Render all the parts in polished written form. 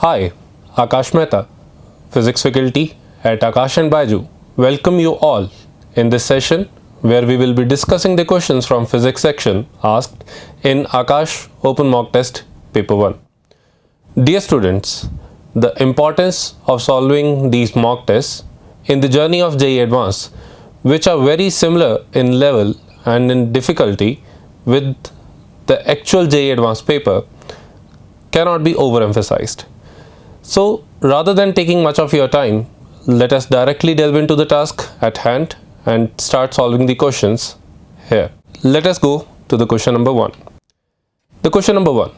Hi, Akash Mehta, Physics faculty at Akash and Baiju. Welcome you all in this session where we will be discussing the questions from Physics section asked in Akash Open Mock Test Paper 1. Dear students, the importance of solving these mock tests in the journey of JEE Advanced, which are very similar in level and in difficulty with the actual JEE Advanced paper, cannot be overemphasized. So rather than taking much of your time, let us directly delve into the task at hand and start solving the questions here. Let us go to the question number 1. The question number 1.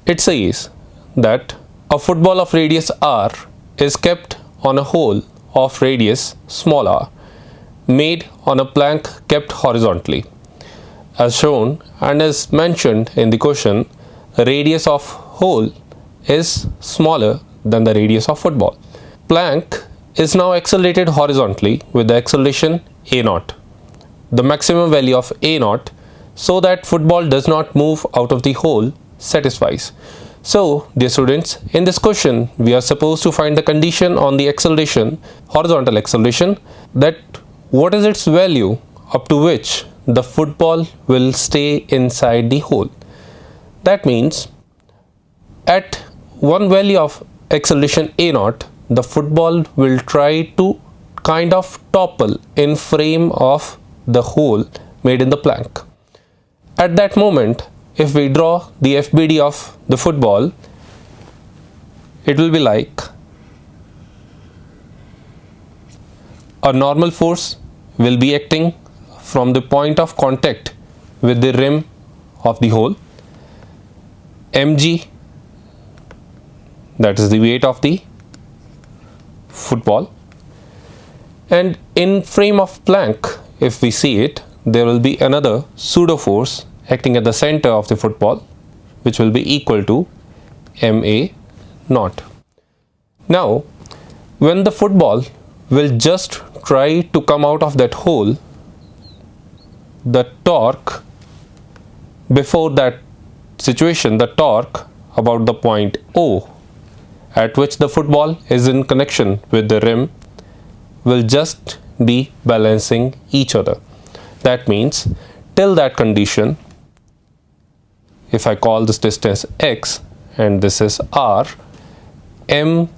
It says that a football of radius r is kept on a hole of radius small r, made on a plank kept horizontally. As shown and as mentioned in the question, radius of hole is smaller than the radius of football. Plank is now accelerated horizontally with the acceleration a0, the maximum value of a0, so that football does not move out of the hole satisfies. So, dear students, in this question we are supposed to find the condition on the acceleration, horizontal acceleration, that what is its value up to which the football will stay inside the hole. That means at one value of acceleration a0, the football will try to kind of topple in frame of the hole made in the plank. At that moment, if we draw the FBD of the football, it will be like a normal force will be acting from the point of contact with the rim of the hole. mg, that is the weight of the football, and in frame of plank, if we see it, there will be another pseudo force acting at the center of the football, which will be equal to ma0. Now, when the football will just try to come out of that hole, the torque before that situation, the torque about the point O at which the football is in connection with the rim, will just be balancing each other. That means till that condition, if I call this distance x and this is r, m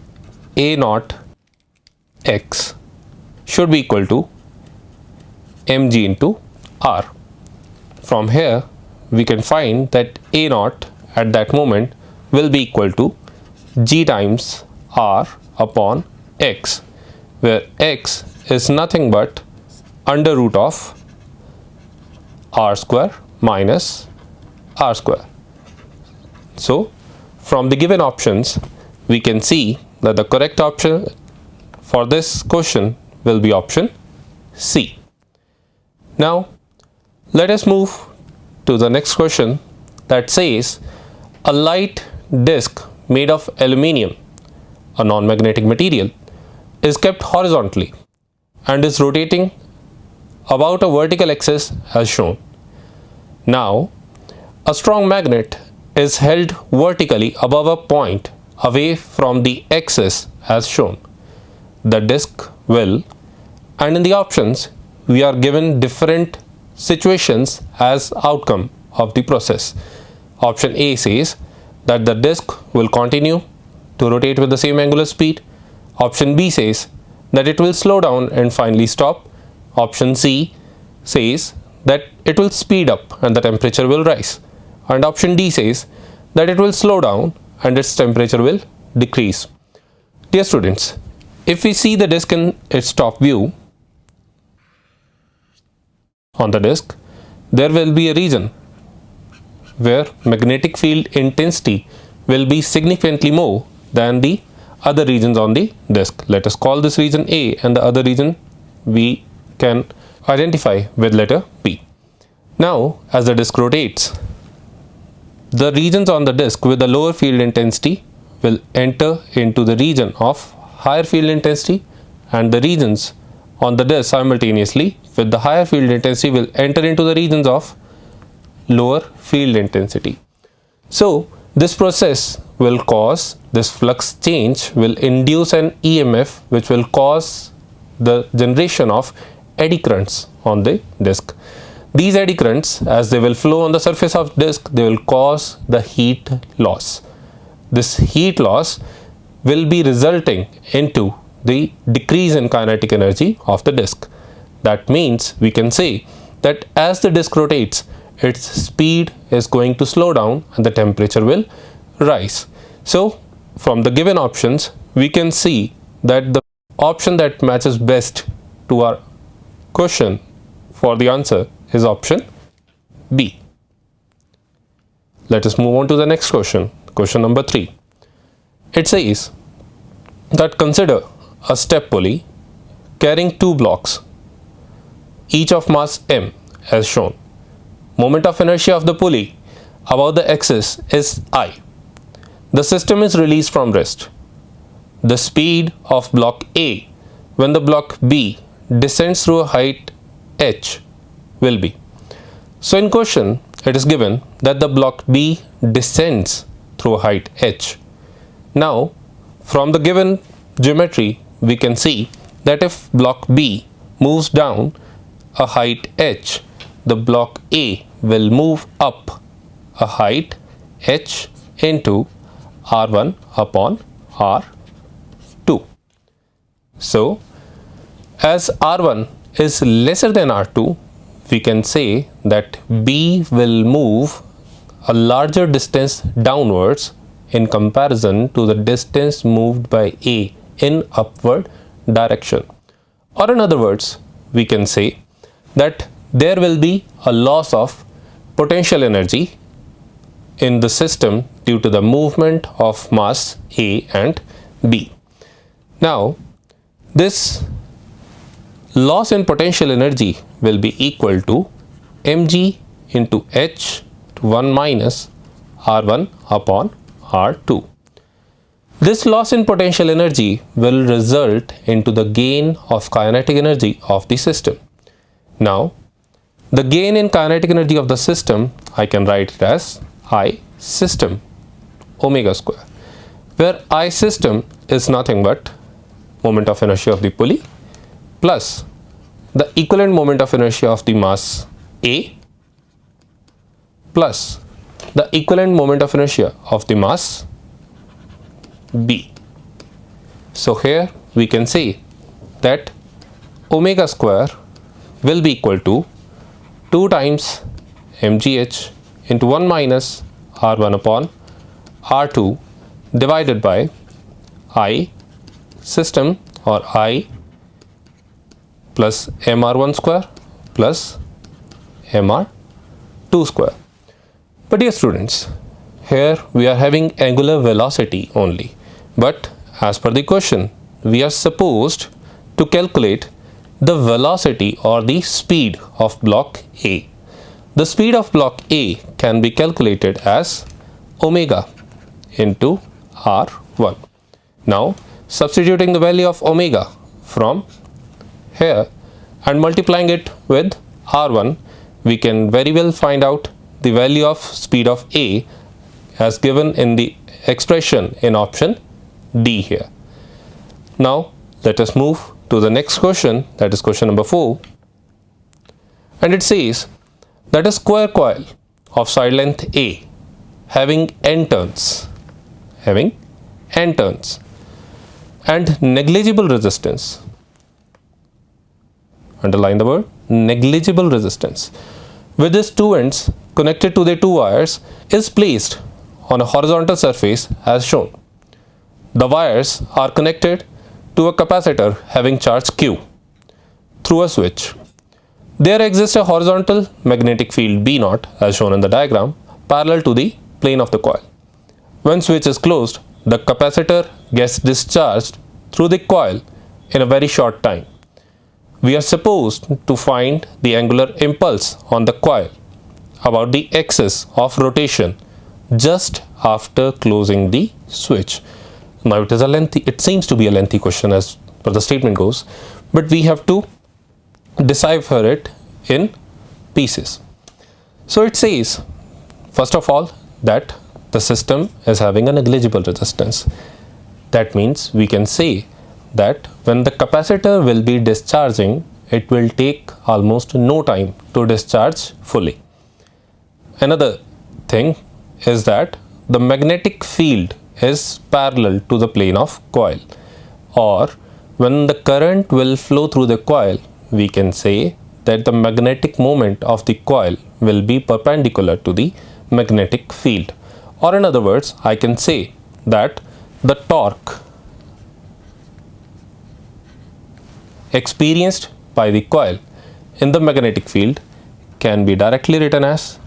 a0 x should be equal to mg into r. From here we can find that a0 at that moment will be equal to g times r upon x, where x is nothing but under root of r square minus r square. So from the given options we can see that the correct option for this question will be option C. Now let us move to the next question that says a light disc made of aluminium, a non-magnetic material, is kept horizontally and is rotating about a vertical axis as shown. Now, a strong magnet is held vertically above a point away from the axis as shown. The disc will, and in the options we are given different situations as outcome of the process. Option A says that the disc will continue to rotate with the same angular speed. Option B says that it will slow down and finally stop. Option C says that it will speed up and the temperature will rise. And option D says that it will slow down and its temperature will decrease. Dear students, if we see the disc in its top view, on the disc, there will be a region where magnetic field intensity will be significantly more than the other regions on the disc. Let us call this region A and the other region we can identify with letter P. Now, as the disc rotates, the regions on the disc with the lower field intensity will enter into the region of higher field intensity, and the regions on the disc simultaneously with the higher field intensity will enter into the regions of lower field intensity. So this process will cause this flux change, will induce an EMF which will cause the generation of eddy currents on the disk. These eddy currents, as they will flow on the surface of disk, they will cause the heat loss. This heat loss will be resulting into the decrease in kinetic energy of the disk. That means we can say that as the disk rotates, its speed is going to slow down and the temperature will rise. So from the given options, we can see that the option that matches best to our question for the answer is option B. Let us move on to the next question. Question number 3. It says that consider a step pulley carrying 2 blocks, each of mass m as shown. Moment of inertia of the pulley above the axis is I. The system is released from rest. The speed of block A when the block B descends through a height h will be. So in question it is given that the block B descends through a height h. Now from the given geometry we can see that if block B moves down a height h, the block A will move up a height h into R1 upon R2. So as R1 is lesser than R2, we can say that B will move a larger distance downwards in comparison to the distance moved by A in upward direction. Or in other words, we can say that there will be a loss of potential energy in the system due to the movement of mass A and B. Now, this loss in potential energy will be equal to mg into h to 1 minus R1 upon R2. This loss in potential energy will result into the gain of kinetic energy of the system. Now, the gain in kinetic energy of the system, I can write it as I system omega square, where I system is nothing but moment of inertia of the pulley plus the equivalent moment of inertia of the mass A plus the equivalent moment of inertia of the mass B. So here we can say that omega square will be equal to 2 times mgh into 1 minus R1 upon R2 divided by I system or I plus mr1 square plus mr2 square. But dear students, here we are having angular velocity only, but as per the question we are supposed to calculate the velocity or the speed of block A. The speed of block A can be calculated as omega into R1. Now substituting the value of omega from here and multiplying it with R1, we can very well find out the value of speed of A as given in the expression in option D here. Now let us move to the next question, that is question number 4, and it says that a square coil of side length A having n turns and negligible resistance, underline the word negligible resistance, with its two ends connected to the 2 wires is placed on a horizontal surface as shown. The wires are connected to a capacitor having charge Q through a switch. There exists a horizontal magnetic field B0 as shown in the diagram parallel to the plane of the coil. When switch is closed, the capacitor gets discharged through the coil in a very short time. We are supposed to find the angular impulse on the coil about the axis of rotation just after closing the switch. Now it seems to be a lengthy question as per the statement goes, but we have to decipher it in pieces. So it says first of all that the system is having a negligible resistance. That means we can say that when the capacitor will be discharging, it will take almost no time to discharge fully. Another thing is that the magnetic field is parallel to the plane of coil, or when the current will flow through the coil, we can say that the magnetic moment of the coil will be perpendicular to the magnetic field. Or in other words, I can say that the torque experienced by the coil in the magnetic field can be directly written as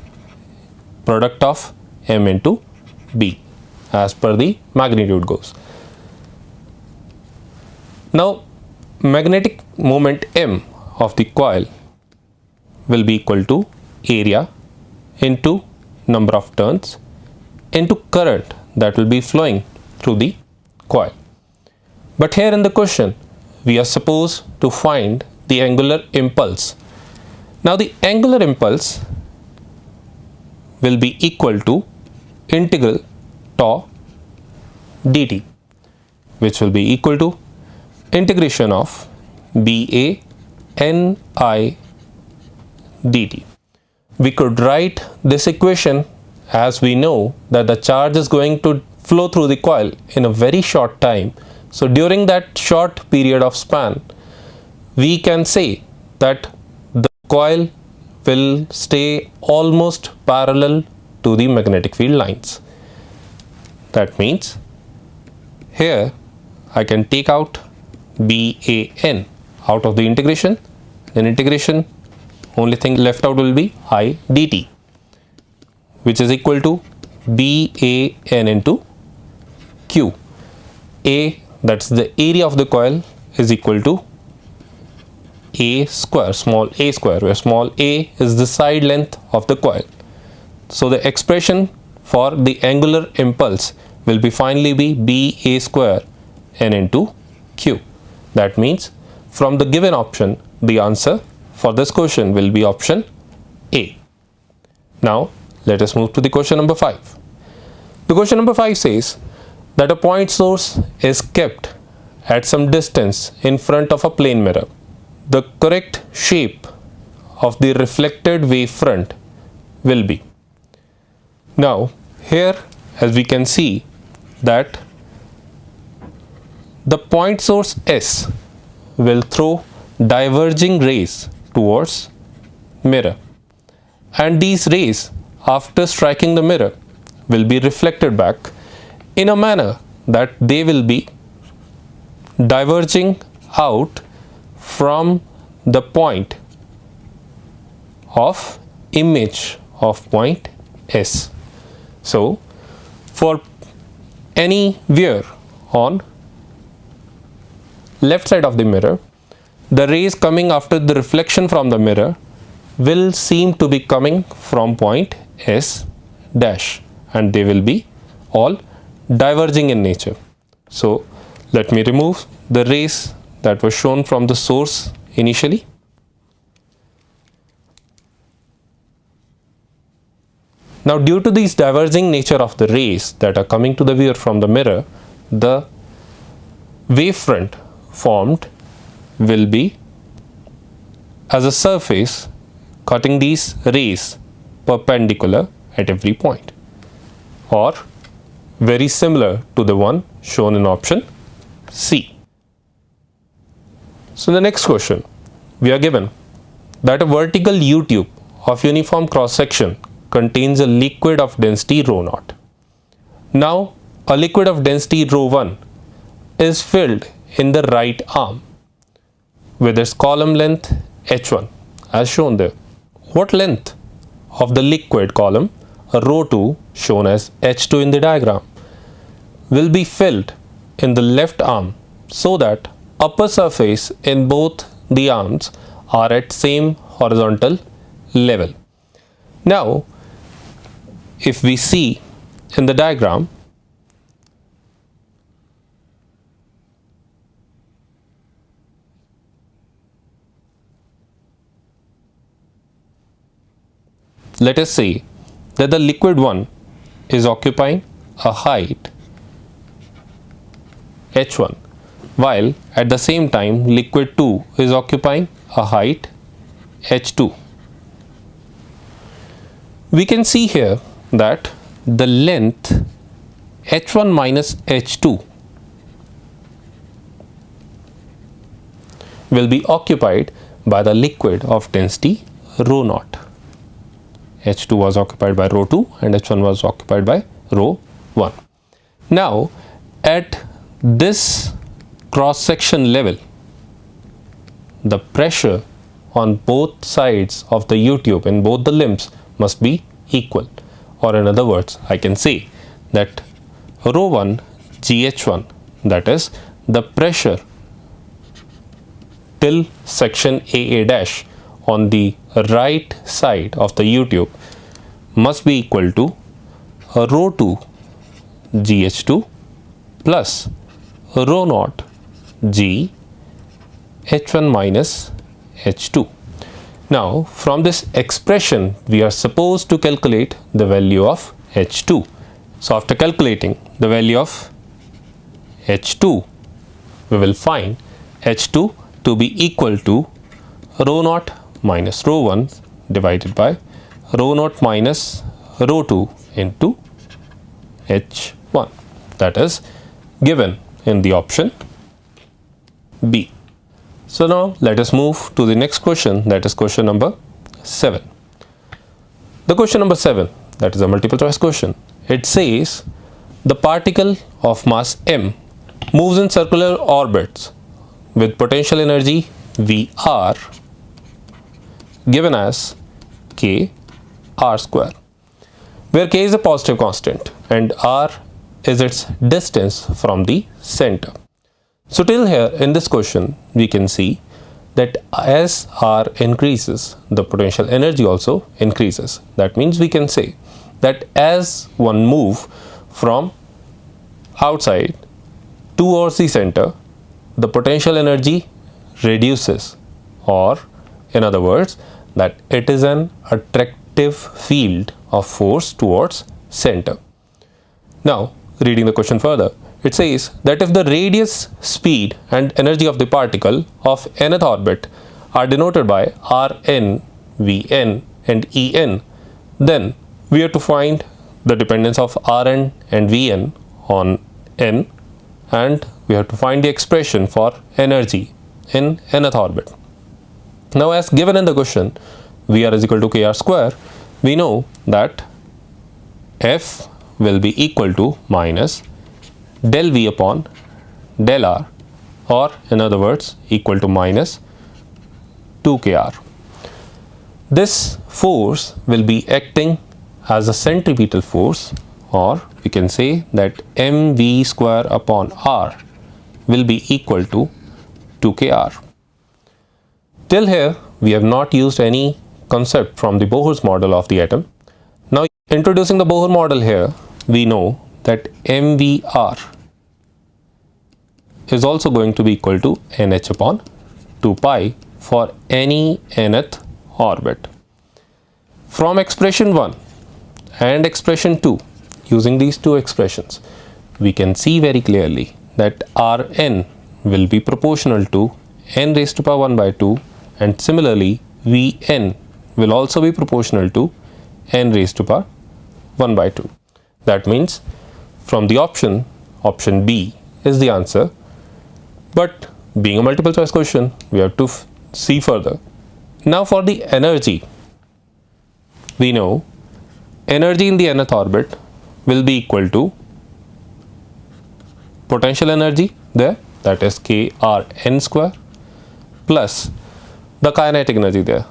product of M into B as per the magnitude goes. Now, magnetic moment M of the coil will be equal to area into number of turns into current that will be flowing through the coil. But here in the question, we are supposed to find the angular impulse. Now, the angular impulse will be equal to integral tau dt, which will be equal to integration of BA NI dt. We could write this equation as we know that the charge is going to flow through the coil in a very short time. So during that short period of span, we can say that the coil will stay almost parallel to the magnetic field lines. That means here I can take out BAN out of the integration. Then integration, only thing left out will be I dt, which is equal to BAN into Q. A, that's the area of the coil, is equal to A square, small a square, where small a is the side length of the coil. So the expression for the angular impulse will be finally be BA square N into Q. That means from the given option, the answer for this question will be option A. Now let us move to the question number 5. The question number 5 says that a point source is kept at some distance in front of a plane mirror. The correct shape of the reflected wavefront will be. Now here, as we can see, that the point source S will throw diverging rays towards mirror, and these rays after striking the mirror will be reflected back in a manner that they will be diverging out from the point of image of point S. So for any viewer on left side of the mirror, the rays coming after the reflection from the mirror will seem to be coming from point S dash, and they will be all diverging in nature. So let me remove the rays that were shown from the source initially. Now due to these diverging nature of the rays that are coming to the viewer from the mirror, the wavefront formed will be as a surface cutting these rays perpendicular at every point, or very similar to the one shown in option C. So the next question, we are given that a vertical U-tube of uniform cross section contains a liquid of density rho naught. Now a liquid of density rho 1 is filled in the right arm with its column length H1 as shown there. What length of the liquid column, rho 2 shown as H2 in the diagram, will be filled in the left arm so that upper surface in both the arms are at same horizontal level. Now if we see in the diagram, let us say that the liquid 1 is occupying a height h1, while at the same time liquid 2 is occupying a height h2. We can see here that the length h1 minus h2 will be occupied by the liquid of density rho naught. H2 was occupied by rho 2 and H1 was occupied by rho 1. Now at this cross section level, the pressure on both sides of the U-tube in both the limbs must be equal, or in other words I can say that rho 1 GH1, that is the pressure till section AA dash on the right side of the U-tube must be equal to rho 2 GH2 plus rho naught G H1 minus H2. Now from this expression we are supposed to calculate the value of H2. So after calculating the value of H2, we will find H2 to be equal to rho naught minus rho 1 divided by rho naught minus rho 2 into H1, that is given in the option B. So now let us move to the next question, that is question number 7. The question number 7, that is a multiple choice question. It says the particle of mass m moves in circular orbits with potential energy Vr given as k r square, where k is a positive constant and r is its distance from the center. So till here in this question we can see that as r increases, the potential energy also increases. That means we can say that as one move from outside towards the center, the potential energy reduces, or in other words that it is an attractive field of force towards center. Now reading the question further, it says that if the radius, speed and energy of the particle of nth orbit are denoted by Rn, Vn and En, then we have to find the dependence of Rn and Vn on n, and we have to find the expression for energy in nth orbit. Now as given in the question, Vr is equal to kr square, we know that F will be equal to minus del V upon del R, or in other words equal to minus 2kr. This force will be acting as a centripetal force, or we can say that mv square upon r will be equal to 2kr. Till here we have not used any concept from the Bohr's model of the atom. Now introducing the Bohr model here, we know that mvr is also going to be equal to nh upon 2 pi for any nth orbit. From expression 1 and expression 2, using these two expressions, we can see very clearly that Rn will be proportional to n raised to power 1 by 2, and similarly Vn will also be proportional to n raised to power 1 by 2. That means from the option B is the answer, but being a multiple choice question we have to see further. Now for the energy, we know energy in the nth orbit will be equal to potential energy there, that is krn square, plus the kinetic energy there,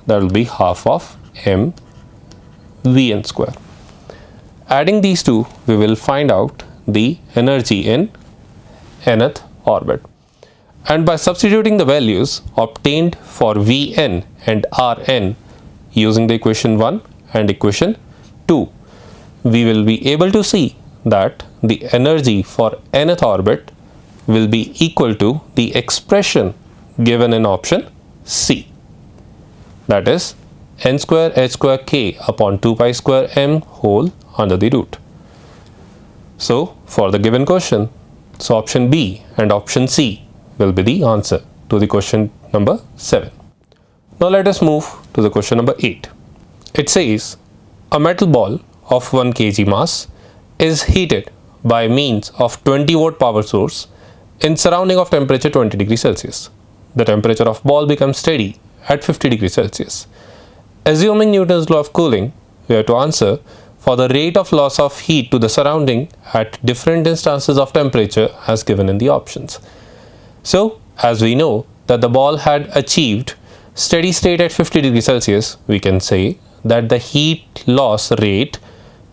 that will be half of m vn square. Adding these two, we will find out the energy in nth orbit, and by substituting the values obtained for Vn and Rn using the equation 1 and equation 2, we will be able to see that the energy for nth orbit will be equal to the expression given in option C, that is n square h square k upon 2 pi square m whole under the root. So for the given question, so option B and option C will be the answer to the question number 7. Now let us move to the question number 8. It says a metal ball of 1 kg mass is heated by means of 20 watt power source in surrounding of temperature 20 degrees Celsius. The temperature of ball becomes steady at 50 degrees Celsius. Assuming Newton's law of cooling, we have to answer for the rate of loss of heat to the surrounding at different instances of temperature as given in the options. So, as we know that the ball had achieved steady state at 50 degrees Celsius, we can say that the heat loss rate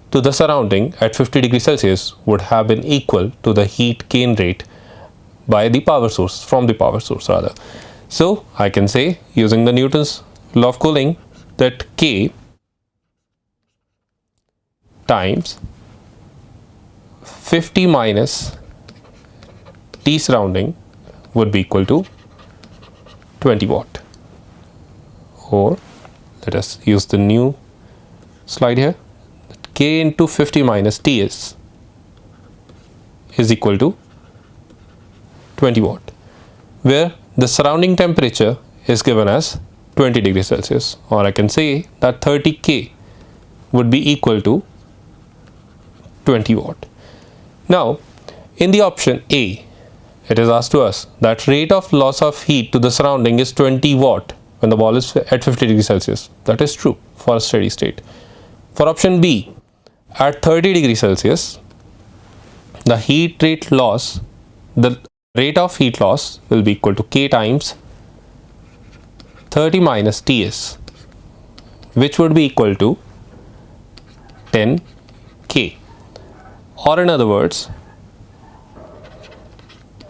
to the surrounding at 50 degrees Celsius would have been equal to the heat gain rate by the power source, from the power source rather. So, I can say using the Newton's law of cooling that K times 50 minus T surrounding would be equal to 20 watt. Or let us use the new slide here. K into 50 minus Ts is equal to 20 watt, where the surrounding temperature is given as 20 degrees Celsius, or I can say that 30 K would be equal to 20 watt. Now, in the option A, it is asked to us that rate of loss of heat to the surrounding is 20 watt when the ball is at 50 degrees Celsius. That is true for a steady state. For option B, at 30 degrees Celsius, the heat rate loss, the rate of heat loss will be equal to K times 30 minus Ts, which would be equal to 10 K, or in other words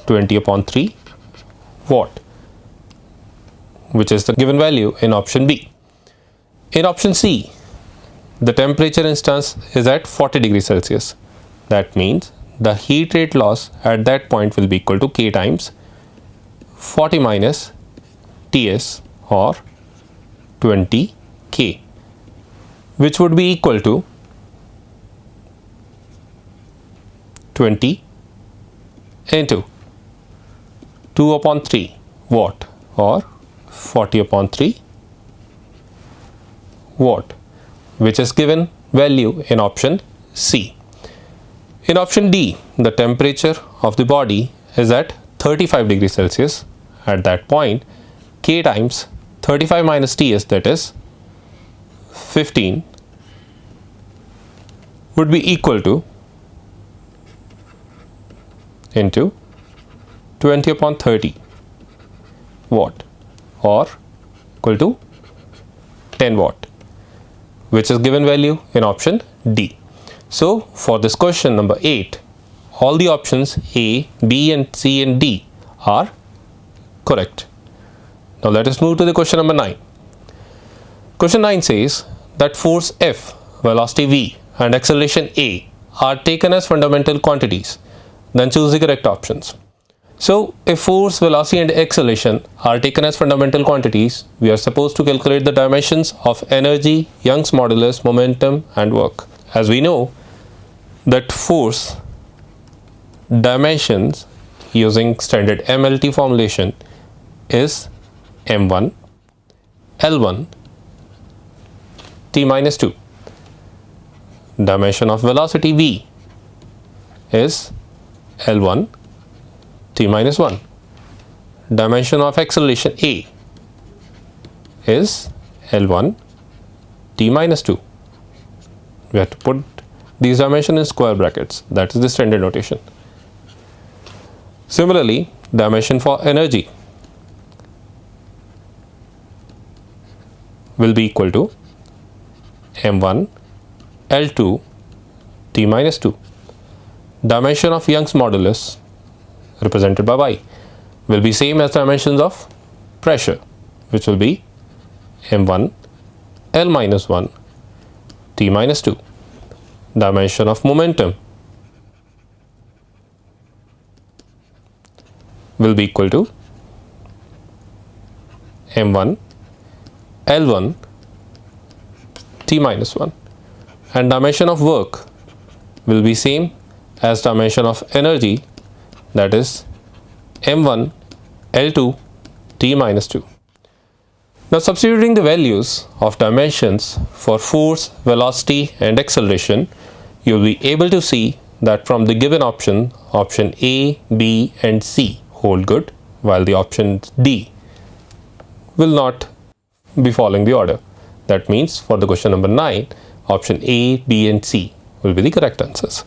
20 upon 3 watt, which is the given value in option B. In option C, the temperature instance is at 40 degrees Celsius. That means the heat rate loss at that point will be equal to K times 40 minus Ts, or 20 K, which would be equal to 20 into 2 upon 3 watt, or 40 upon 3 watt, which is given value in option C. In option D, the temperature of the body is at 35 degrees Celsius. At that point, K times 35 minus Ts, that is 15, would be equal to into 20 upon 30 watt, or equal to 10 watt, which is given value in option D. So for this question number 8, all the options A, B and C and D are correct. Now let us move to the question number 9. Question 9 says that force F, velocity V and acceleration A are taken as fundamental quantities. Then choose the correct options. So if force, velocity and acceleration are taken as fundamental quantities, we are supposed to calculate the dimensions of energy, Young's modulus, momentum and work. As we know that force dimensions using standard MLT formulation is m1 L1 t minus 2. Dimension of velocity v is L1 t minus 1. Dimension of acceleration a is L1 t minus 2. We have to put these dimensions in square brackets. That is the standard notation. Similarly, dimension for energy will be equal to m1 L2 t minus 2. Dimension of Young's modulus, represented by y, will be same as dimensions of pressure, which will be m1 L minus 1 t minus 2. Dimension of momentum will be equal to m1 L1 t minus 1, and dimension of work will be same as dimension of energy, that is m1 L2 t minus 2. Now substituting the values of dimensions for force, velocity and acceleration, you will be able to see that from the given option, option A, B and C hold good, while the option D will not be following the order. That means for the question number 9, option A, B and C will be the correct answers.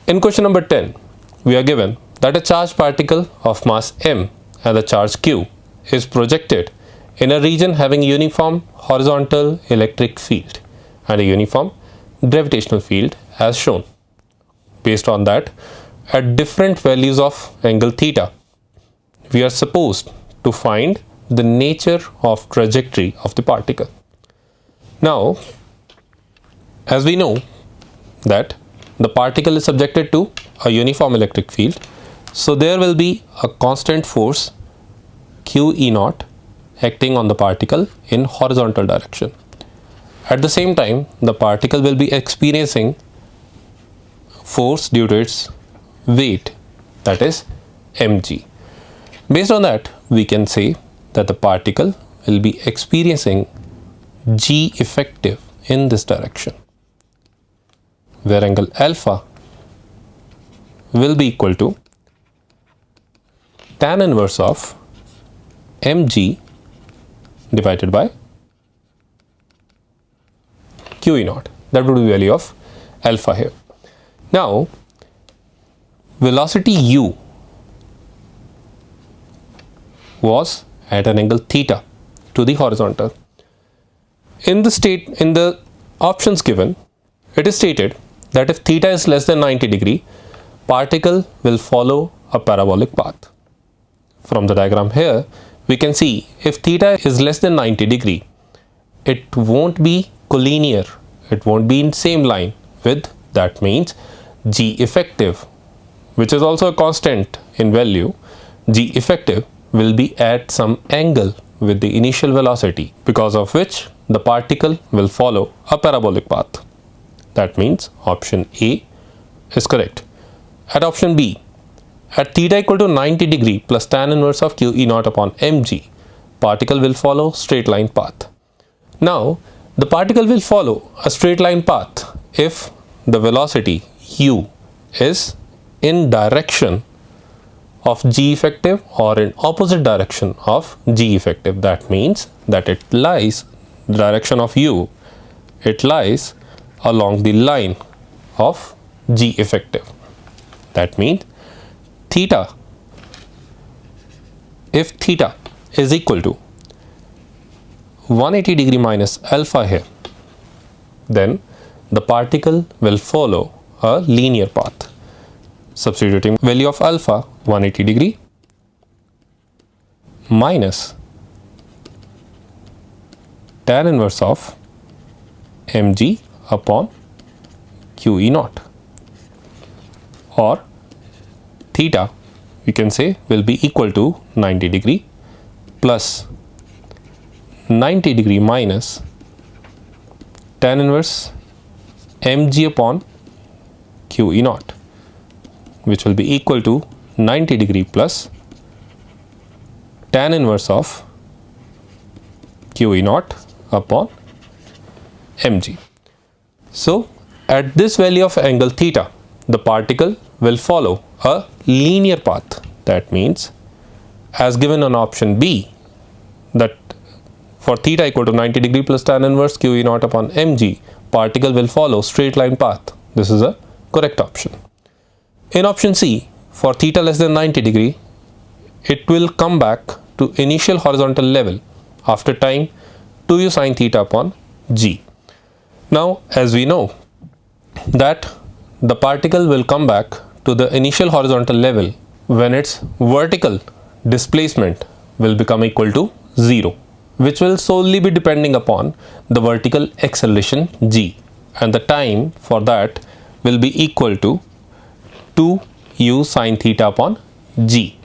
In question number 10, we are given that a charged particle of mass m and the charge q is projected in a region having a uniform horizontal electric field and a uniform gravitational field as shown. Based on that, at different values of angle theta, we are supposed to find the nature of trajectory of the particle. Now, as we know that the particle is subjected to a uniform electric field, so there will be a constant force q E naught acting on the particle in horizontal direction. At the same time, the particle will be experiencing force due to its weight, that is mg. Based on that, we can say that the particle will be experiencing g effective in this direction, where angle alpha will be equal to tan inverse of mg divided by q E naught. That would be the value of alpha here. Now, velocity u was at an angle theta to the horizontal. In the options given, it is stated that if theta is less than 90 degree, particle will follow a parabolic path. From the diagram here, we can see if theta is less than 90 degree, it won't be collinear, it won't be in same line with, that means g effective, which is also a constant in value, g effective will be at some angle with the initial velocity, because of which the particle will follow a parabolic path. That means option A is correct. At option B, at theta equal to 90 degree plus tan inverse of q E naught upon mg, particle will follow straight line path. Now, the particle will follow a straight line path if the velocity u is in direction of g effective or in opposite direction of g effective. That means that it lies, the direction of u, it lies along the line of g effective. That means theta, if theta is equal to 180 degree minus alpha here, then the particle will follow a linear path. Substituting value of alpha 180 degree minus tan inverse of mg upon q E naught, or theta we can say will be equal to 90 degree plus 90 degree minus tan inverse mg upon q E naught, which will be equal to 90 degree plus tan inverse of q E naught upon mg. So, at this value of angle theta, the particle will follow a linear path. That means, as given on option B, that for theta equal to 90 degree plus tan inverse q E naught upon mg, particle will follow straight line path. This is a correct option. In option C, for theta less than 90 degree, it will come back to initial horizontal level after time 2u sin theta upon g. Now, as we know that the particle will come back to the initial horizontal level when its vertical displacement will become equal to 0, which will solely be depending upon the vertical acceleration g, and the time for that will be equal to 2u sin theta upon g.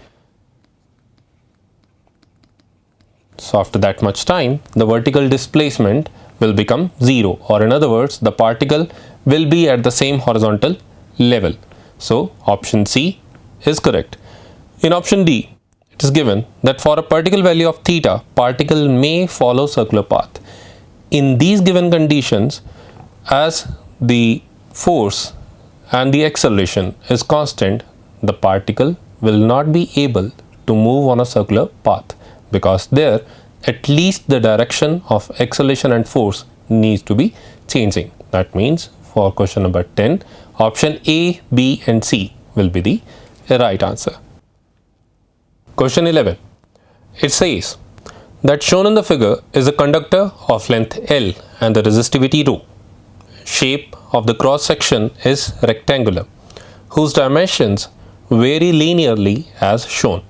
So after that much time, the vertical displacement will become 0, or in other words, the particle will be at the same horizontal level. So option C is correct. In option D, it is given that for a particle value of theta, particle may follow circular path. In these given conditions, as the force and the acceleration is constant, the particle will not be able to move on a circular path, because there at least the direction of acceleration and force needs to be changing. That means for question number 10, option A, B and C will be the right answer. Question 11. It says that shown in the figure is a conductor of length L and the resistivity ρ. Shape of the cross section is rectangular, whose dimensions vary linearly as shown.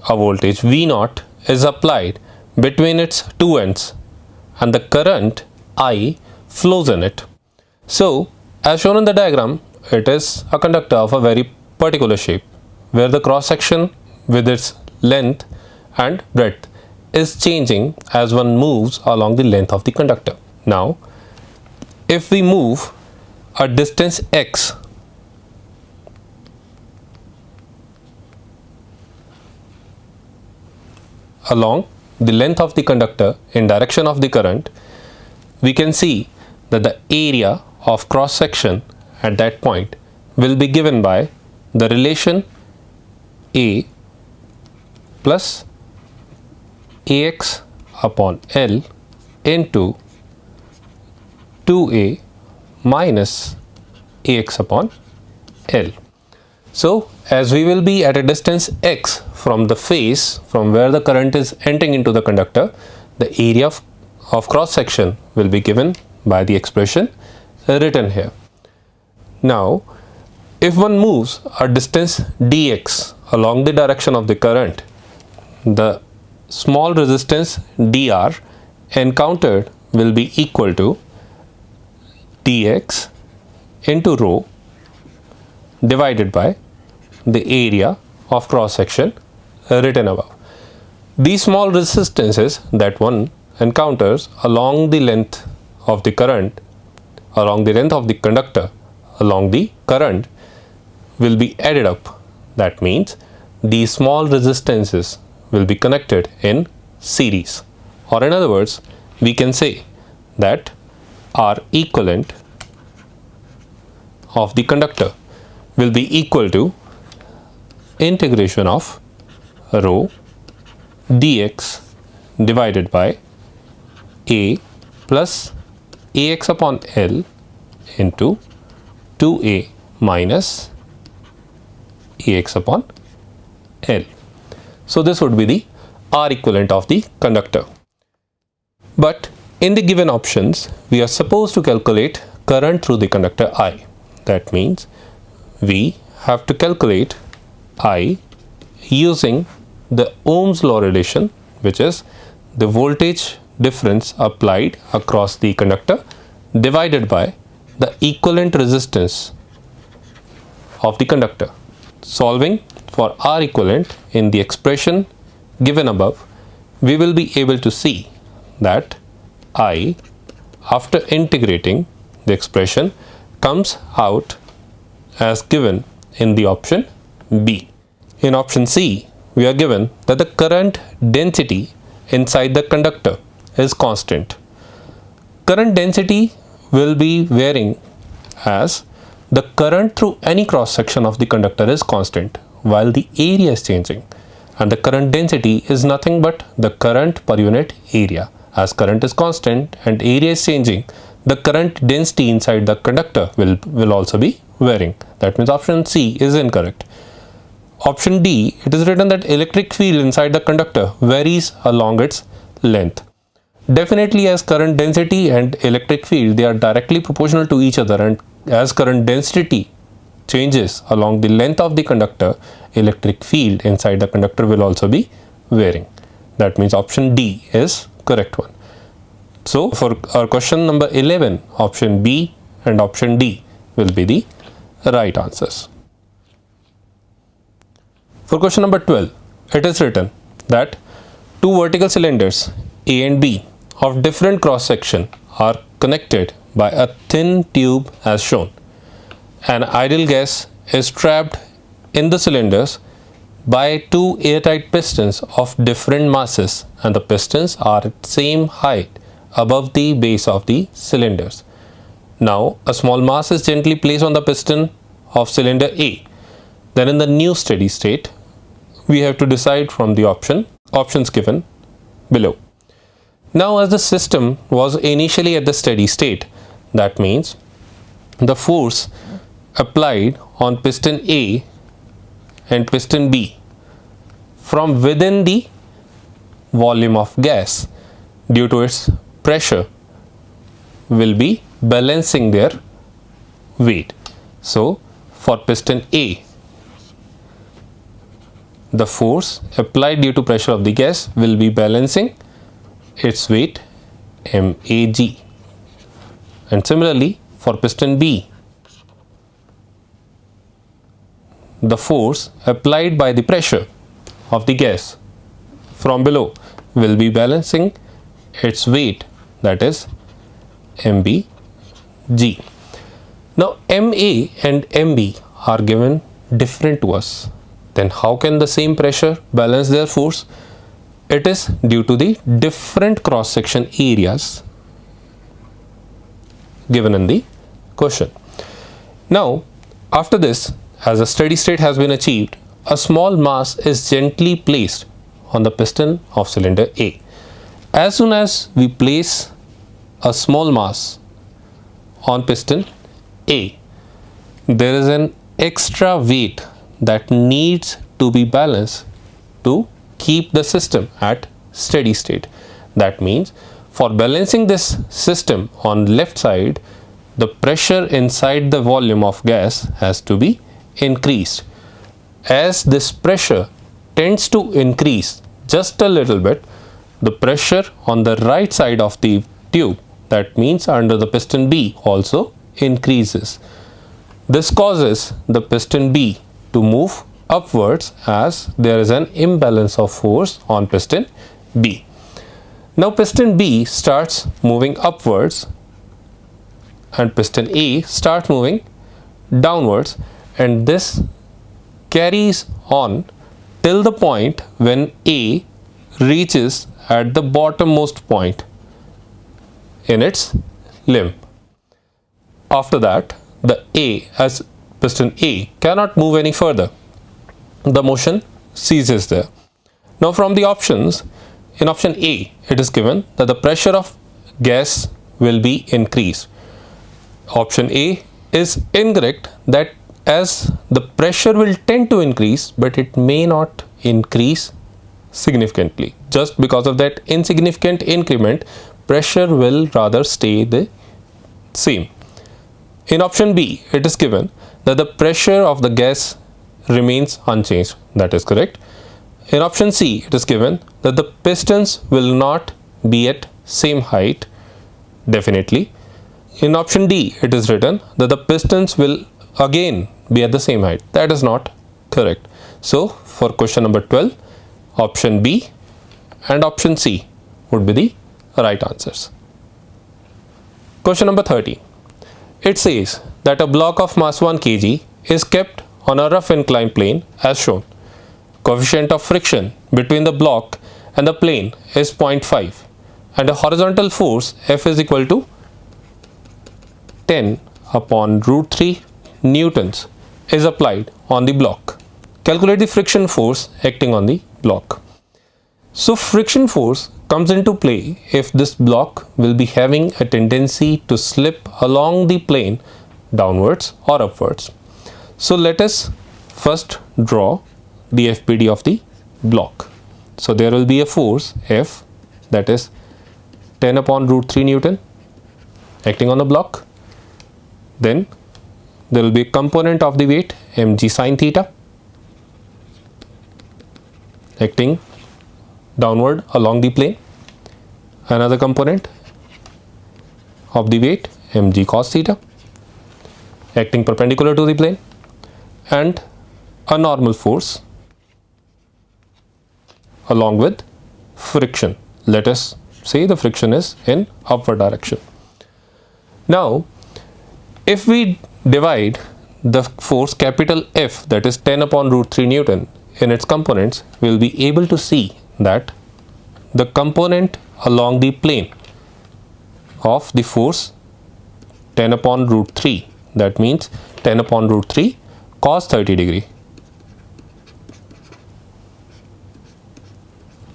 A voltage V0 is applied between its two ends and the current I flows in it. So, as shown in the diagram, it is a conductor of a very particular shape, where the cross section with its length and breadth is changing as one moves along the length of the conductor. Now, if we move a distance x along the length of the conductor in direction of the current, we can see that the area of cross section at that point will be given by the relation A plus AX upon L into 2A minus AX upon L. So, as we will be at a distance x from the face from where the current is entering into the conductor, the area of cross section will be given by the expression written here. Now, if one moves a distance dx along the direction of the current, the small resistance dr encountered will be equal to dx into rho divided by the area of cross section written above. These small resistances that one encounters along the length of the current, along the length of the conductor, along the current will be added up. That means these small resistances will be connected in series, or in other words, we can say that R equivalent of the conductor will be equal to integration of rho dx divided by A plus AX upon L into 2A minus AX upon L. So this would be the R equivalent of the conductor. But in the given options, we are supposed to calculate current through the conductor I. That means we have to calculate I using the Ohm's law relation, which is the voltage difference applied across the conductor divided by the equivalent resistance of the conductor. Solving for R equivalent in the expression given above, we will be able to see that I, after integrating the expression, comes out as given in the option B. In option C, we are given that the current density inside the conductor is constant. Current density will be varying as the current through any cross section of the conductor is constant while the area is changing, and the current density is nothing but the current per unit area. As current is constant and area is changing, the current density inside the conductor will also be varying. That means option C is incorrect. Option D, it is written that electric field inside the conductor varies along its length. Definitely, as current density and electric field, they are directly proportional to each other, and as current density changes along the length of the conductor, electric field inside the conductor will also be varying. That means option D is correct one. So for our question number 11, option B and option D will be the right answers. For question number 12, it is written that two vertical cylinders A and B of different cross section are connected by a thin tube as shown. An ideal gas is trapped in the cylinders by two airtight pistons of different masses, and the pistons are at same height above the base of the cylinders. Now a small mass is gently placed on the piston of cylinder A. Then in the new steady state, we have to decide from the options given below. Now as the system was initially at the steady state, that means the force applied on piston A and piston B from within the volume of gas due to its pressure will be balancing their weight. So for piston A, the force applied due to pressure of the gas will be balancing its weight MAG. And similarly for piston B, the force applied by the pressure of the gas from below will be balancing its weight, that is MBG. Now MA and MB are given different to us. Then how can the same pressure balance their force? It is due to the different cross section areas given in the question. Now after this, as a steady state has been achieved, a small mass is gently placed on the piston of cylinder A. As soon as we place a small mass on piston A, there is an extra weight that needs to be balanced to keep the system at steady state. That means for balancing this system on left side, the pressure inside the volume of gas has to be increased. As this pressure tends to increase just a little bit, the pressure on the right side of the tube, that means under the piston B, also increases. This causes the piston B to move upwards as there is an imbalance of force on piston B. Now piston B starts moving upwards and piston A starts moving downwards, and this carries on till the point when A reaches at the bottommost point in its limb. After that, the piston A cannot move any further. The motion ceases there. Now from the options, in option A, it is given that the pressure of gas will be increased. Option A is incorrect, that as the pressure will tend to increase, but it may not increase significantly. Just because of that insignificant increment, pressure will rather stay the same. In option B, it is given that the pressure of the gas remains unchanged. That is correct. In option C, it is given that the pistons will not be at same height. Definitely. In option D, it is written that the pistons will again be at the same height. That is not correct. So for question number 12, option B and option C would be the right answers. Question number 30. It says that a block of mass 1 kg is kept on a rough inclined plane as shown. Coefficient of friction between the block and the plane is 0.5 and a horizontal force F is equal to 10 upon root 3 newtons is applied on the block. Calculate the friction force acting on the block. So friction force comes into play if this block will be having a tendency to slip along the plane downwards or upwards. So let us first draw the FBD of the block. So there will be a force F, that is 10 upon root 3 Newton acting on the block. Then there will be a component of the weight mg sine theta acting downward along the plane. Another component of the weight mg cos theta acting perpendicular to the plane, and a normal force along with friction. Let us say the friction is in upward direction. Now, if we divide the force capital F, that is 10 upon root 3 Newton, in its components, we will be able to see that the component along the plane of the force 10 upon root 3, that means 10 upon root 3 cos 30 degree,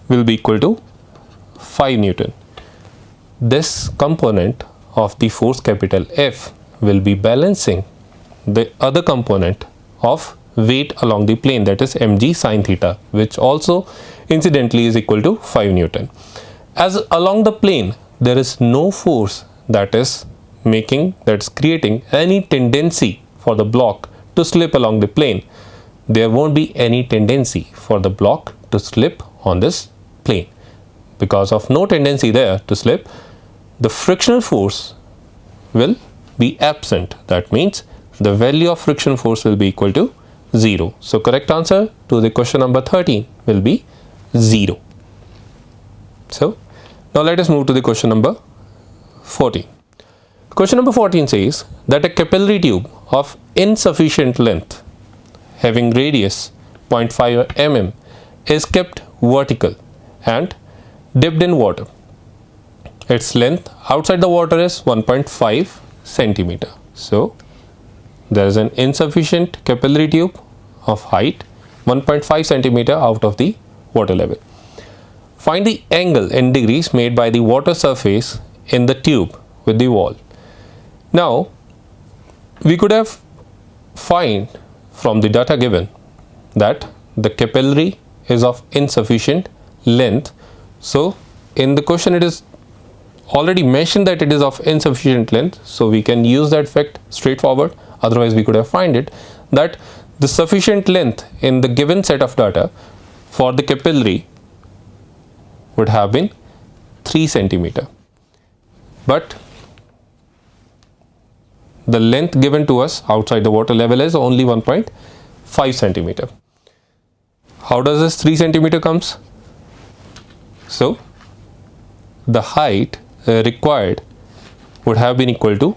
will be equal to 5 Newton. This component of the force capital F will be balancing the other component of weight along the plane, that is mg sin theta, which also incidentally is equal to 5 Newton. As along the plane there is no force that is creating any tendency for the block to slip along the plane, there won't be any tendency for the block to slip on this plane. Because of no tendency there to slip, the frictional force will be absent. That means the value of friction force will be equal to 0. So correct answer to the question number 13 will be 0. So now let us move to the question number 14. Question number 14 says that a capillary tube of insufficient length having radius 0.5 mm is kept vertical and dipped in water. Its length outside the water is 1.5 centimeter. So there is an insufficient capillary tube of height 1.5 centimeter out of the water level. Find the angle in degrees made by the water surface in the tube with the wall. Now we could have find from the data given that the capillary is of insufficient length. So in the question it is already mentioned that it is of insufficient length, so we can use that fact straightforward. Otherwise we could have find it that the sufficient length in the given set of data for the capillary would have been 3 centimeter, but the length given to us outside the water level is only 1.5 centimeter. How does this 3 centimeter comes? So the height required would have been equal to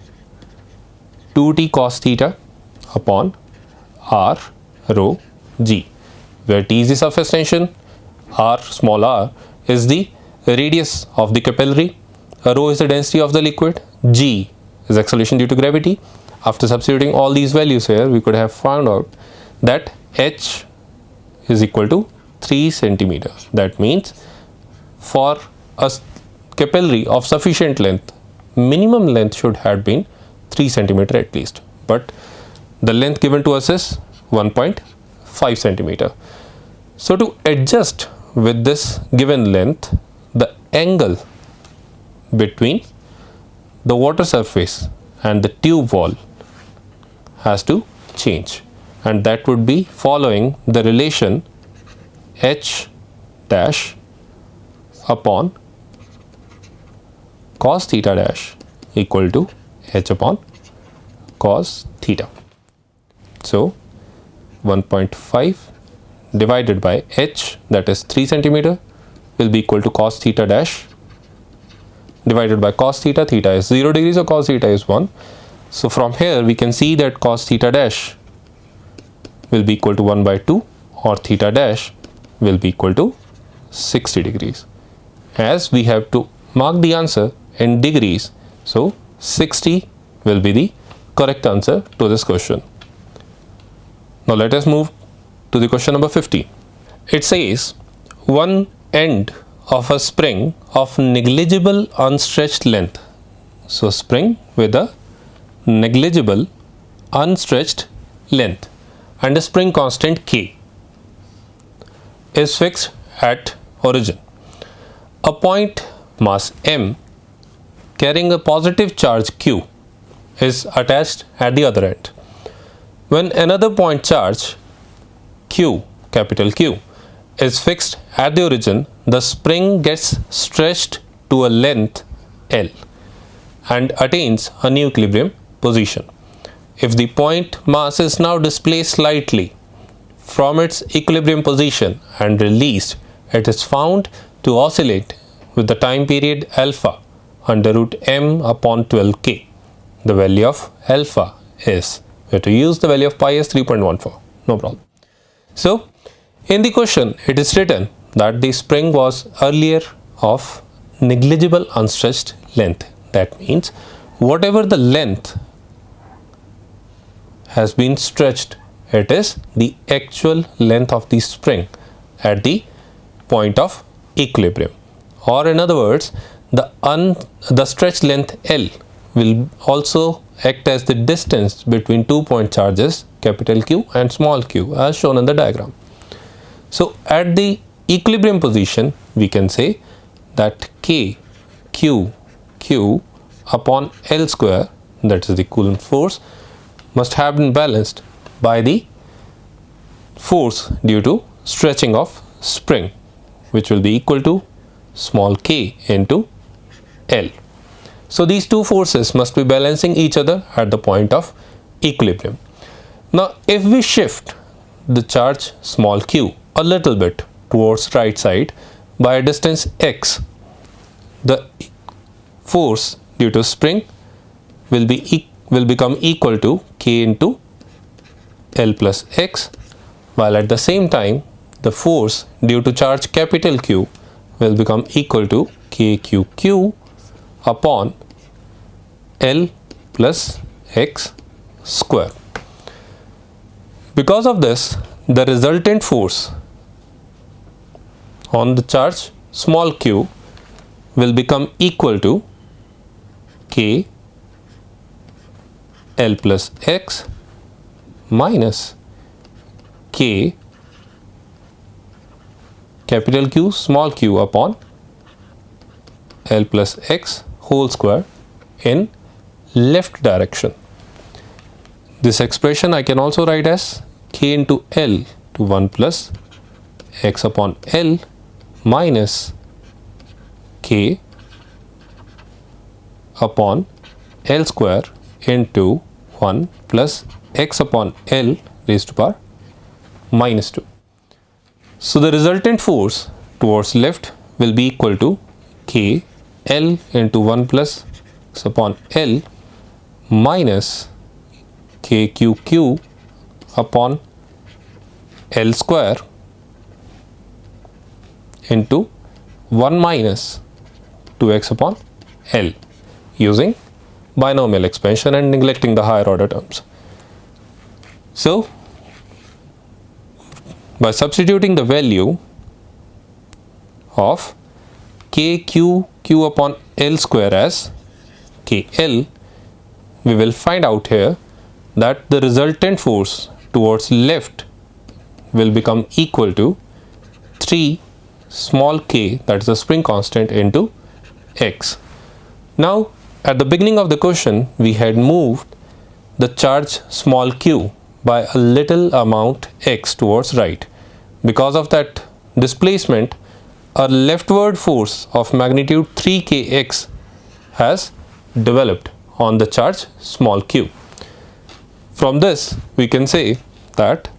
2t cos theta upon r rho g, where t is the surface tension, r small r is the radius of the capillary, rho is the density of the liquid, g is acceleration due to gravity. After substituting all these values here, we could have found out that h is equal to 3 centimeter. That means for a capillary of sufficient length, minimum length should have been 3 centimeter at least, but the length given to us is 1.5 centimeter. So to adjust with this given length, the angle between the water surface and the tube wall has to change, and that would be following the relation h dash upon cos theta dash equal to h upon cos theta. So 1.5 divided by h, that is 3 centimeter, will be equal to cos theta dash divided by cos theta. Theta is 0 degrees, so cos theta is 1. So from here we can see that cos theta dash will be equal to 1 by 2, or theta dash will be equal to 60 degrees. As we have to mark the answer in degrees, so 60 will be the correct answer to this question. Now let us move to the question number 15. It says one end of a spring of negligible unstretched length. So spring with a negligible unstretched length and a spring constant K is fixed at origin. A point mass M carrying a positive charge Q is attached at the other end. When another point charge Q, capital Q, is fixed at the origin, the spring gets stretched to a length L and attains a new equilibrium position. If the point mass is now displaced slightly from its equilibrium position and released, it is found to oscillate with the time period alpha under root m upon 12k. the value of alpha is. We have to use the value of pi as 3.14. No problem. So, in the question, it is written that the spring was earlier of negligible unstretched length. That means whatever the length has been stretched, it is the actual length of the spring at the point of equilibrium. Or in other words, the stretch length L will also act as the distance between 2 point charges capital Q and small q as shown in the diagram. So at the equilibrium position, we can say that K Q upon L square, that is the Coulomb force, must have been balanced by the force due to stretching of spring, which will be equal to small k into L. So these two forces must be balancing each other at the point of equilibrium. Now if we shift the charge small q a little bit towards right side by a distance x, the force due to spring will become equal to k into L plus x, while at the same time the force due to charge capital Q will become equal to kqq upon L plus x square. Because of this, the resultant force on the charge small q will become equal to k L plus x minus k capital Q small q upon L plus x whole square in left direction. This expression I can also write as k into L to 1 plus x upon L minus k upon L square into 1 plus x upon L raised to power minus 2. So the resultant force towards left will be equal to k L into 1 plus x upon L minus kqq upon L square into 1 minus 2x upon L, using binomial expansion and neglecting the higher order terms. So by substituting the value of kqq upon L square as kl, we will find out here that the resultant force towards left will become equal to 3 small k, that is the spring constant, into x. Now at the beginning of the question we had moved the charge small q by a little amount x towards right. Because of that displacement, a leftward force of magnitude 3kx has developed on the charge small q. From this we can say that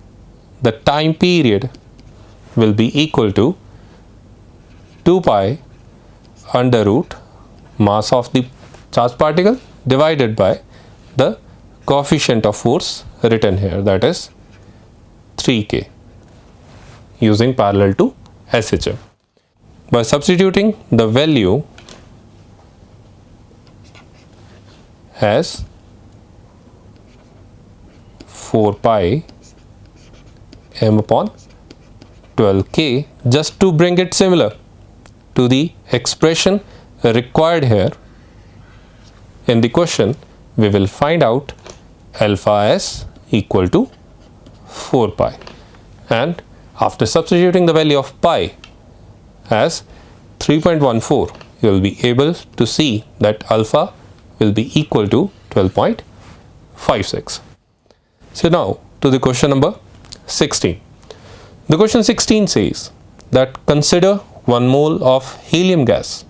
the time period will be equal to 2 pi under root mass of the charged particle divided by the coefficient of force written here, that is 3k, using parallel to SHM. By substituting the value as 4 pi m upon 12k, just to bring it similar to the expression required here in the question, we will find out alpha as equal to 4 pi, and after substituting the value of pi as 3.14, you will be able to see that alpha will be equal to 12.56. So now to the question number 16. The question 16 says that consider 1 mole of helium gas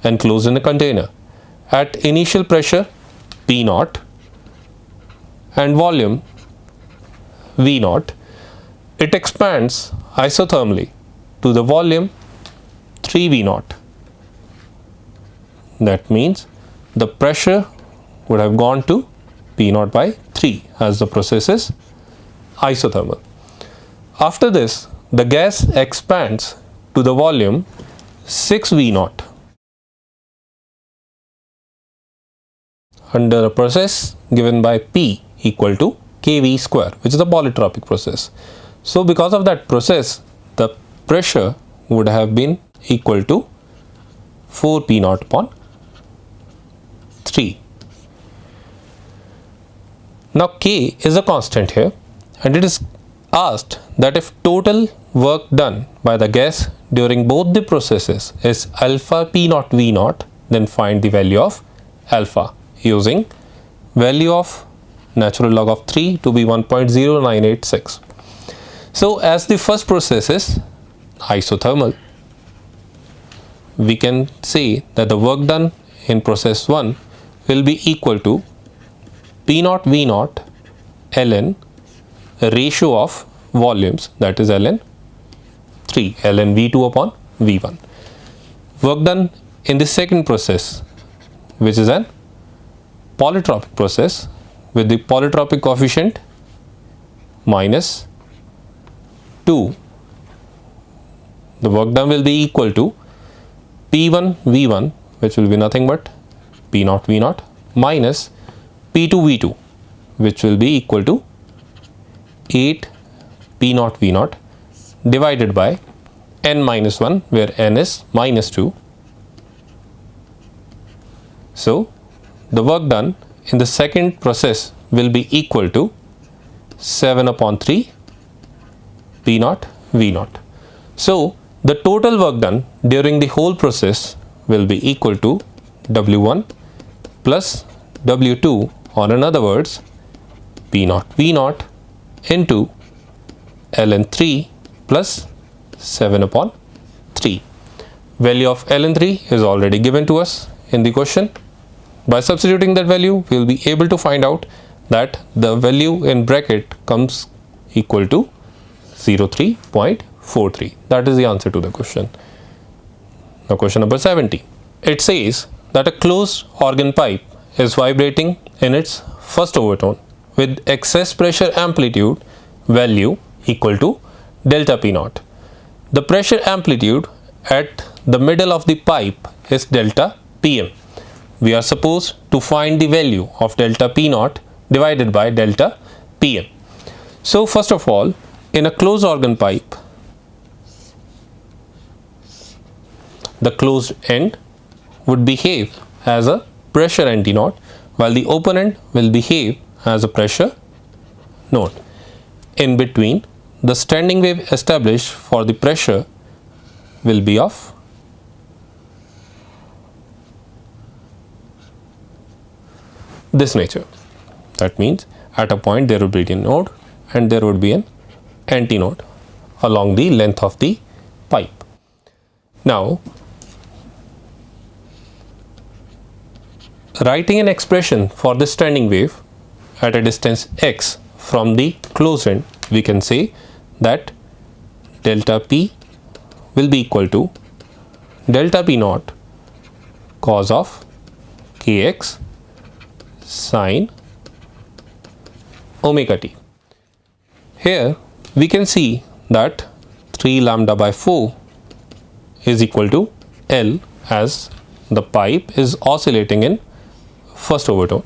enclosed in a container at initial pressure P0 and volume V0. It expands isothermally to the volume 3V0. That means the pressure would have gone to P naught by 3 as the process is isothermal. After this, the gas expands to the volume 6 V naught under a process given by P equal to kV square, which is a polytropic process. So because of that process, the pressure would have been equal to 4 P naught upon 3. Now K is a constant here, and it is asked that if total work done by the gas during both the processes is alpha P naught V naught, then find the value of alpha using value of natural log of 3 to be 1.0986. So as the first process is isothermal, we can say that the work done in process 1 will be equal to P naught V naught ln ratio of volumes, that is ln 3 ln V2 upon V1. Work done in the second process, which is an polytropic process with the polytropic coefficient minus 2. The work done will be equal to P1 V1, which will be nothing but P naught V naught minus P2 V2, which will be equal to 8 P naught V naught divided by n minus 1, where n is minus 2. So the work done in the second process will be equal to 7 upon 3 P naught V naught. So the total work done during the whole process will be equal to W1 plus W2, or in other words P naught V naught into ln 3 plus 7 upon 3. Value of ln 3 is already given to us in the question. By substituting that value, we will be able to find out that the value in bracket comes equal to 03.43. That is the answer to the question. Now question number 70. It says that a closed organ pipe is vibrating in its first overtone with excess pressure amplitude value equal to delta P naught. The pressure amplitude at the middle of the pipe is delta Pm. We are supposed to find the value of delta P naught divided by delta Pm. So first of all, in a closed organ pipe, the closed end would behave as a pressure anti node, while the open end will behave as a pressure node. In between, the standing wave established for the pressure will be of this nature. That means at a point there would be a node and there would be an antinode along the length of the pipe. Now, writing an expression for the standing wave at a distance x from the closed end, we can say that delta P will be equal to delta P naught cos of kx sine omega t. Here we can see that 3 lambda by 4 is equal to L, as the pipe is oscillating in first overtone.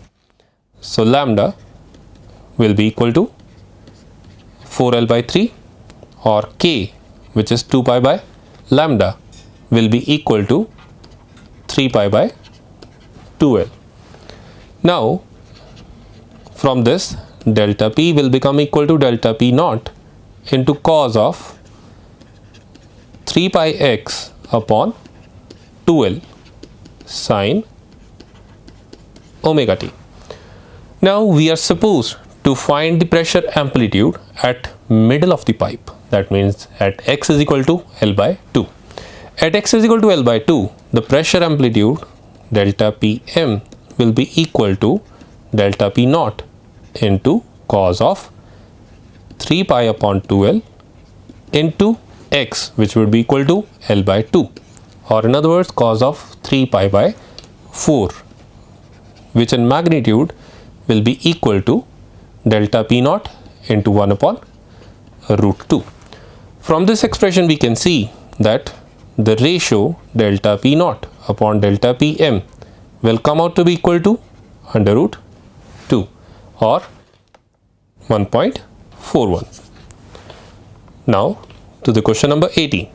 So lambda will be equal to 4L by 3, or K, which is 2 pi by lambda, will be equal to 3 pi by 2L. Now from this, delta P will become equal to delta P naught into cos of 3 pi x upon 2L sine omega t. Now we are supposed to find the pressure amplitude at middle of the pipe. That means at x is equal to L by 2. At x is equal to L by 2, the pressure amplitude delta Pm will be equal to delta P naught into cos of 3 pi upon 2L into x, which would be equal to L by 2, or in other words cos of 3 pi by 4, which in magnitude will be equal to delta P naught into 1 upon root 2. From this expression we can see that the ratio delta P naught upon delta Pm will come out to be equal to under root 2 or 1.41. Now to the question number 18.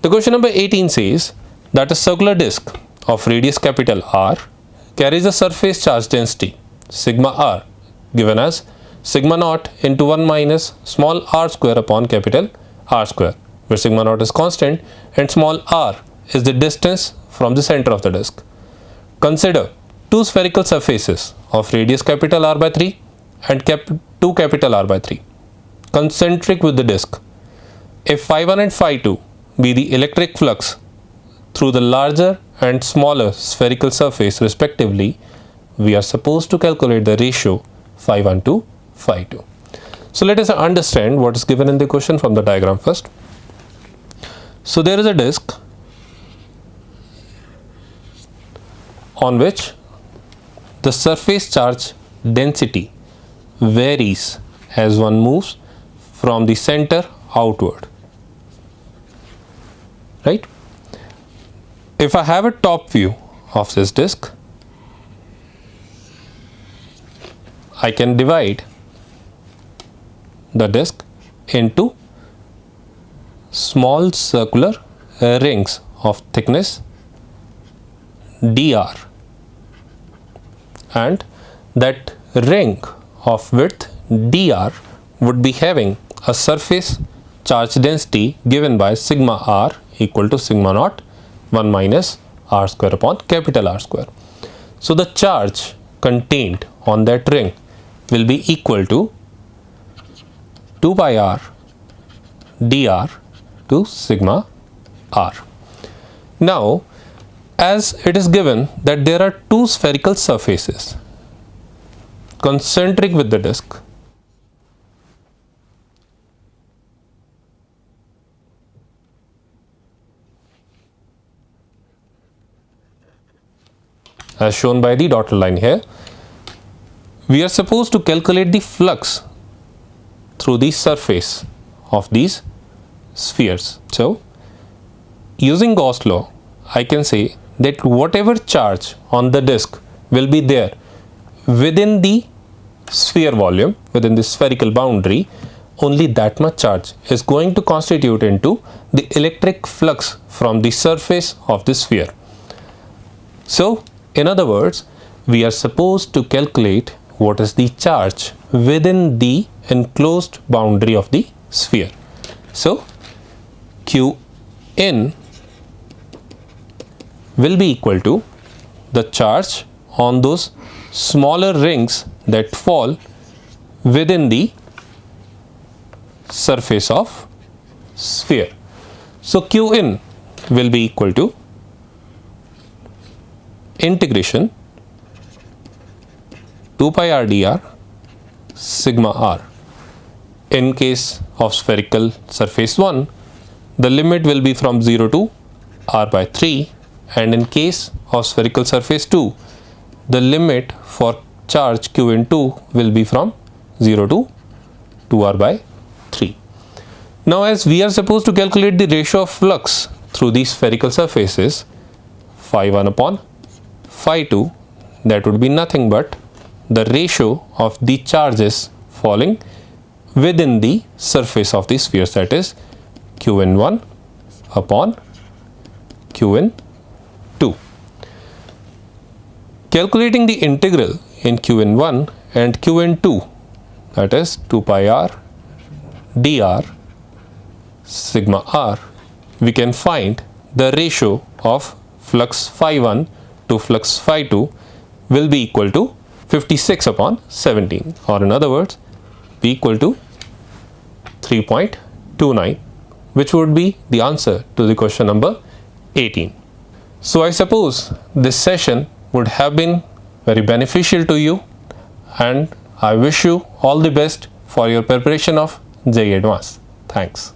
The question number 18 says that a circular disk of radius capital R carries a surface charge density sigma r given as sigma naught into 1 minus small r square upon capital R square, where sigma naught is constant and small r is the distance from the center of the disk. Consider two spherical surfaces of radius capital R by 3 and 2 capital R by 3 concentric with the disk. If phi1 and phi2 be the electric flux through the larger and smaller spherical surface respectively, we are supposed to calculate the ratio phi1 to phi2. So let us understand what is given in the question from the diagram first. So there is a disk on which the surface charge density varies as one moves from the center outward, right? If I have a top view of this disk, I can divide the disk into small circular rings of thickness dr, and that ring of width dr would be having a surface charge density given by sigma r equal to sigma naught 1 minus r square upon capital R square. So the charge contained on that ring will be equal to 2 pi r dr to sigma r. Now, as it is given that there are two spherical surfaces concentric with the disk, as shown by the dotted line here, we are supposed to calculate the flux through the surface of these spheres. So, using Gauss law, I can say that whatever charge on the disk will be there within the sphere volume, within the spherical boundary, only that much charge is going to constitute into the electric flux from the surface of the sphere. So, in other words, we are supposed to calculate what is the charge within the enclosed boundary of the sphere. So, Q in will be equal to the charge on those smaller rings that fall within the surface of sphere. So, Q in will be equal to integration 2 pi r dr sigma r. In case of spherical surface 1, the limit will be from 0 to r by 3, and in case of spherical surface 2, the limit for charge q in 2 will be from 0 to 2r by 3. Now, as we are supposed to calculate the ratio of flux through these spherical surfaces, phi 1 upon phi 2, that would be nothing but the ratio of the charges falling within the surface of the spheres, that is Qn1 upon Qn2. Calculating the integral in Qn1 and Qn2, that is 2 pi r dr sigma r, we can find the ratio of flux phi 1 to flux phi 2 will be equal to 56 upon 17, or in other words be equal to 3.29, which would be the answer to the question number 18. So I suppose this session would have been very beneficial to you, and I wish you all the best for your preparation of JEE Advanced. Thanks.